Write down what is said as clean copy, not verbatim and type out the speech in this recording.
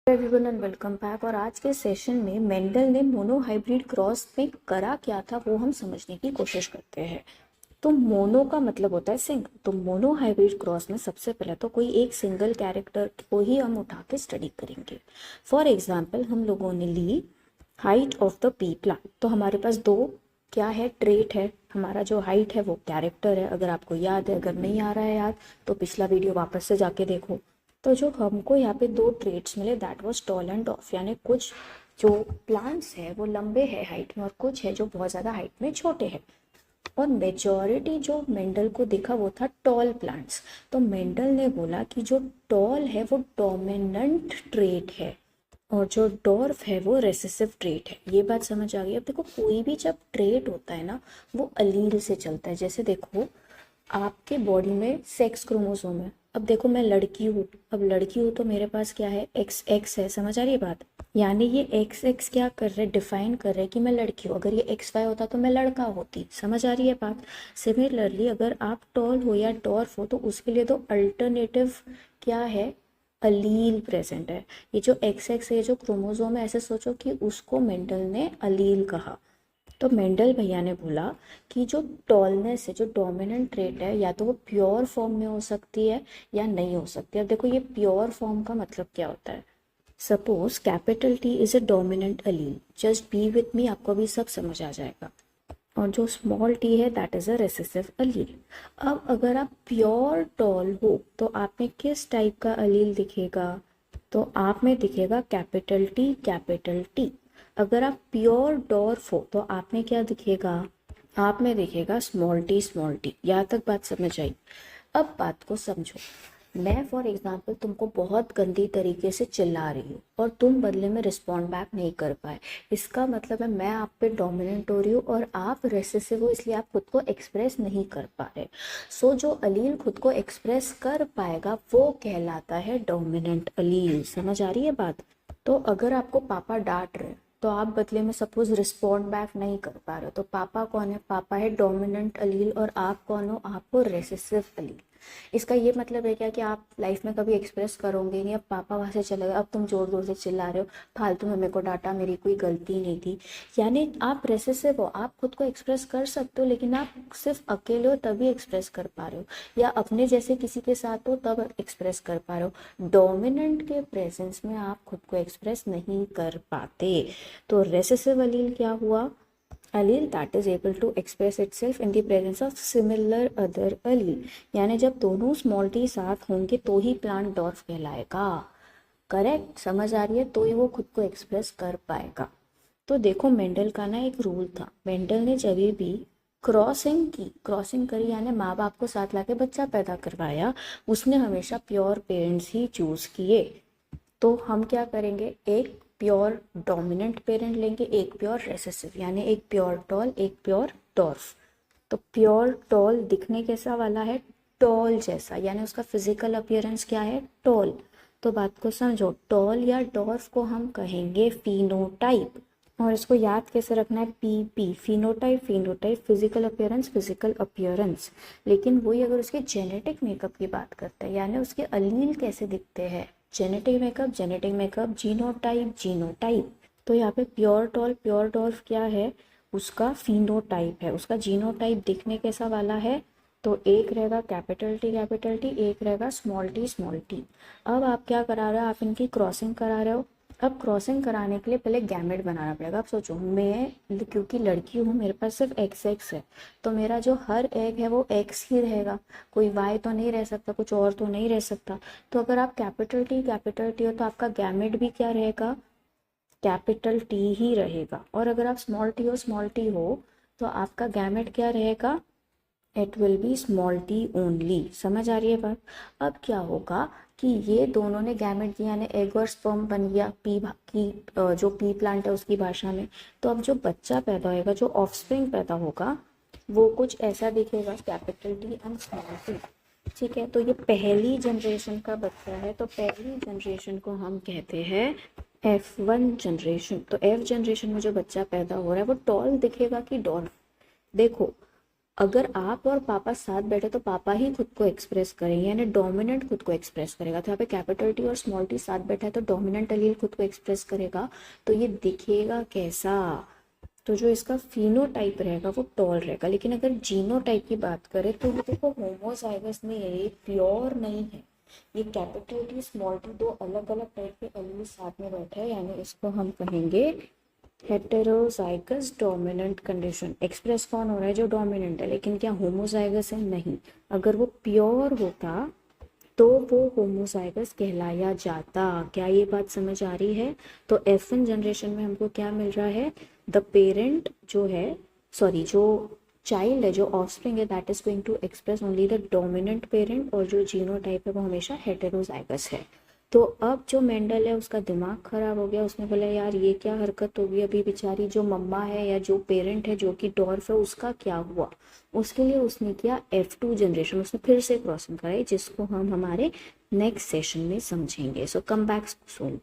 Everyone and welcome back. और आज के सेशन में मेंडल ने मोनो हाइब्रिड क्रॉस में करा क्या था वो हम समझने की कोशिश करते हैं। तो मोनो का मतलब होता है सिंगल। तो मोनो हाइब्रिड क्रॉस में सबसे पहले तो कोई एक सिंगल कैरेक्टर को ही हम उठा के स्टडी करेंगे। फॉर एग्जाम्पल हम लोगों ने ली height of the pea plant. तो हमारे पास दो क्या है, ट्रेट है। हमारा जो हाइट है वो कैरेक्टर है, अगर आपको याद है। अगर नहीं आ रहा है याद तो पिछला वीडियो वापस से जाके देखो। तो जो हमको यहाँ पे दो ट्रेट्स मिले दैट वाज टॉल एंड डॉफ, यानी कुछ जो प्लांट्स है वो लंबे हैं हाइट में और कुछ है जो बहुत ज़्यादा हाइट में छोटे हैं। और मेजॉरिटी जो मेंडल को देखा वो था टॉल प्लांट्स। तो मेंडल ने बोला कि जो टॉल है वो डोमिनेंट ट्रेट है और जो डॉर्फ है वो रेसेसिव ट्रेट है। ये बात समझ आ गई। अब देखो कोई भी जब ट्रेट होता है ना वो अलील से चलता है। जैसे देखो आपके बॉडी में सेक्स क्रोमोसोम है। अब देखो मैं लड़की हूँ, अब लड़की हूँ तो मेरे पास क्या है, एक्स एक्स है। समझ आ रही है बात? यानी ये एक्स एक्स क्या कर रहे, डिफाइन कर रहे कि मैं लड़की हूँ। अगर ये एक्स वाई होता तो मैं लड़का होती। समझ आ रही है बात? सिमिलरली अगर आप टॉल हो या डॉर्फ हो तो उसके लिए तो अल्टरनेटिव क्या है, अलील प्रेजेंट है। ये जो एक्स एक्स है, जो क्रोमोसोम है, ऐसे सोचो कि उसको मेंडल ने अलील कहा। तो मेंडल भैया ने बोला कि जो टॉलनेस है, जो डोमिनेंट ट्रेट है, या तो वो प्योर फॉर्म में हो सकती है या नहीं हो सकती। अब देखो ये प्योर फॉर्म का मतलब क्या होता है। Suppose capital T is a dominant Aleel, just be with me, आपको अभी सब समझ आ जाएगा। और जो स्मॉल टी है दैट इज अ रेसेसिव अलील। अब अगर आप प्योर टॉल हो तो आप में किस टाइप का अलील दिखेगा, तो आप में दिखेगा कैपिटल टी कैपिटल टी। अगर आप प्योर डॉर्फ हो तो आप में क्या दिखेगा, आप में दिखेगा स्मॉल टी स्मॉल टी। यहाँ तक बात समझ आई? अब बात को समझो। मैं फॉर एग्जाम्पल तुमको बहुत गंदी तरीके से चिल्ला रही हूँ और तुम बदले में रिस्पॉन्ड बैक नहीं कर पाए। इसका मतलब है मैं आप पे डोमिनेंट हो रही हूँ और आप रेसेसिव हो, इसलिए आप खुद को एक्सप्रेस नहीं कर पा रहे। सो जो अलील खुद को एक्सप्रेस कर पाएगा वो कहलाता है डोमिनेंट अलील। समझ आ रही है बात? तो अगर आपको पापा डांट रहे तो आप बदले में सपोज रिस्पॉन्ड बैक नहीं कर पा रहे हो, तो पापा कौन है, पापा है डोमिनेंट अलील और आप कौन हो, आप हो रेसेसिव अलील। इसका ये मतलब है क्या कि आप लाइफ में कभी एक्सप्रेस करोगे नहीं। अब पापा वहां से चले गए, अब तुम जोर जोर से चिल्ला रहे हो फालतू में, मेरे को डांटा, मेरी कोई गलती नहीं थी। यानी आप रेसेसिव हो, आप खुद को एक्सप्रेस कर सकते हो लेकिन आप सिर्फ अकेले हो तभी एक्सप्रेस कर पा रहे हो, या अपने जैसे किसी के साथ हो तब एक्सप्रेस कर पा रहे हो। डोमिनेंट के प्रेजेंस में आप खुद को एक्सप्रेस नहीं कर पाते। तो रेसेसिव अलील क्या हुआ, allele that is able to express itself in the presence of similar other allele। यानी जब दोनों स्मॉल टी साथ होंगे तो ही प्लांट डॉर्फ कहलाएगा। करेक्ट? समझ आ रही है? तो ही वो खुद को एक्सप्रेस कर पाएगा। तो देखो मेंडल का ना एक रूल था। मेंडल ने जब भी क्रॉसिंग करी यानी माँ बाप को साथ लाके बच्चा पैदा करवाया, उसने हमेशा प्योर पेरेंट्स ही चूज किए। तो हम क्या करेंगे, एक प्योर डोमिनेंट पेरेंट लेंगे, एक प्योर रेसेसिव, यानी एक प्योर टॉल एक प्योर डॉर्फ। तो प्योर टॉल दिखने कैसा वाला है, टॉल जैसा, यानी उसका फिजिकल अपीयरेंस क्या है, टॉल। तो बात को समझो, टॉल या डॉर्फ को हम कहेंगे फिनोटाइप। और इसको याद कैसे रखना है, P P, phenotype physical appearance physical appearance. लेकिन वही अगर उसके जेनेटिक मेकअप की बात करते हैं, यानी उसके अलील कैसे दिखते हैं, जेनेटिक मेकअप जीनोटाइप। तो यहाँ पे प्योर टॉल प्योर डॉर्फ क्या है, उसका फिनोटाइप है। उसका जीनोटाइप दिखने कैसा वाला है, तो एक रहेगा कैपिटल टी, एक रहेगा स्मॉल टी। अब आप क्या करा रहे हो, आप इनकी क्रॉसिंग करा रहे हो। अब क्रॉसिंग कराने के लिए पहले गैमेट बनाना पड़ेगा। आप सोचो मैं क्योंकि लड़की हूँ, मेरे पास सिर्फ एक्स एक्स है, तो मेरा जो हर एग है वो एक्स ही रहेगा, कोई वाई तो नहीं रह सकता, कुछ और तो नहीं रह सकता। तो अगर आप कैपिटल टी हो तो आपका गैमेट भी क्या रहेगा, कैपिटल टी ही रहेगा। और अगर आप स्मॉल टी हो तो आपका गैमेट क्या रहेगा, it will be small T only. समझ आ रही है बात? अब क्या होगा कि ये दोनों ने गैमेट दिया, यानी एग और स्पर्म बन गया जो पी प्लांट है उसकी भाषा में। तो अब जो बच्चा पैदा होगा, जो ऑफस्प्रिंग पैदा होगा, वो कुछ ऐसा दिखेगा, capital T and small T. ठीक है, तो ये पहली जनरेशन का बच्चा है। तो पहली जनरेशन को हम कहते हैं F1 जनरेशन। तो F जनरेशन में जो बच्चा पैदा हो रहा है वो टॉल दिखेगा कि डॉर्फ। देखो अगर आप और पापा साथ बैठे तो पापा ही खुद को एक्सप्रेस करेंगे, यानी डोमिनेंट खुद को एक्सप्रेस करेगा। तो यहाँ पे कैपिटल टी और स्मॉल टी साथ बैठा है तो डोमिनेंट एलील खुद को एक्सप्रेस करेगा। तो ये दिखेगा कैसा? तो जो इसका फिनोटाइप रहेगा वो टॉल रहेगा। लेकिन अगर जीनोटाइप की बात करें तो ये देखो होमोजाइगस नहीं है, ये प्योर नहीं है। ये कैपिटल टी स्मॉल टी दो अलग अलग टाइप के एलील साथ में बैठे हैं, यानी इसको हम कहेंगे हेटेरोजाइगस डोमिनेंट कंडीशन। एक्सप्रेस कौन हो रहा है? जो डोमिनेंट है। लेकिन क्या होमोजाइगस है? नहीं। अगर वो प्योर होता तो वो होमोजाइगस कहलाया जाता। क्या ये बात समझ आ रही है? तो F1 जनरेशन में हमको क्या मिल रहा है? द पेरेंट जो है, सॉरी जो चाइल्ड है, जो ऑफस्प्रिंग है, that is going to express only the dominant parent, और जो जीनोटाइप है वो हमेशा हेटेरोजाइगस है। तो अब जो मेंडल है उसका दिमाग खराब हो गया, उसने बोला यार ये क्या हरकत होगी, अभी बेचारी जो मम्मा है या जो पेरेंट है जो कि डॉर्फ है उसका क्या हुआ। उसके लिए उसने किया F2 जनरेशन, उसने फिर से क्रॉसिंग कराई, जिसको हम हमारे नेक्स्ट सेशन में समझेंगे। सो कम बैक सून।